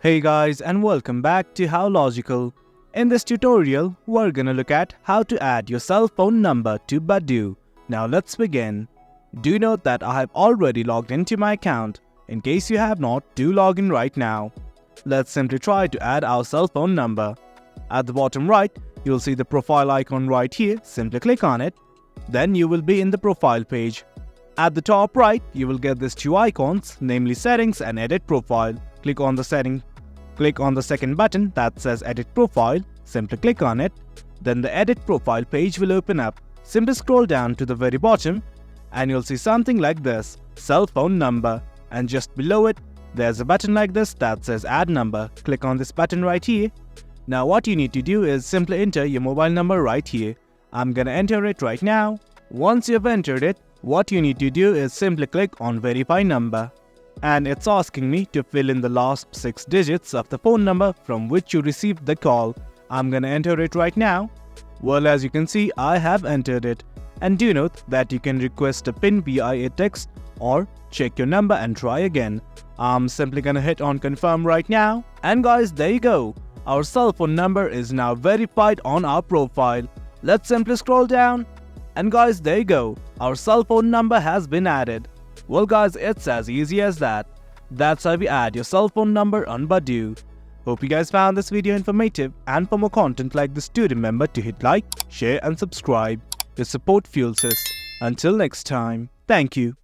Hey guys, and welcome back to How Logical. In this tutorial, we're gonna look at how to add your cell phone number to Badoo. Now let's begin. Do note that I have already logged into my account. In case you have not, do log in right now. Let's simply try to add our cell phone number. At the bottom right, you'll see the profile icon right here. Simply click on it. Then you will be in the profile page. At the top right, you will get these two icons, namely Settings and Edit Profile. Click on the second button that says Edit Profile. Simply click on it. Then the Edit Profile page will open up. Simply scroll down to the very bottom and you'll see something like this, Cell Phone Number. And just below it, there's a button like this that says Add Number. Click on this button right here. Now what you need to do is simply enter your mobile number right here. I'm gonna enter it right now. Once you've entered it, what you need to do is simply click on Verify Number. And it's asking me to fill in the last 6 digits of the phone number from which you received the call. I'm gonna enter it right now. Well, as you can see, I have entered it. And do note that you can request a PIN via text or check your number and try again. I'm simply gonna hit on confirm right now. And guys, there you go. Our cell phone number is now verified on our profile. Let's simply scroll down. And guys, there you go. Our cell phone number has been added. Well guys, it's as easy as that. That's how we add your cell phone number on Badoo. Hope you guys found this video informative, and for more content like this, do remember to hit like, share and subscribe. Your support fuels us. Until next time, thank you.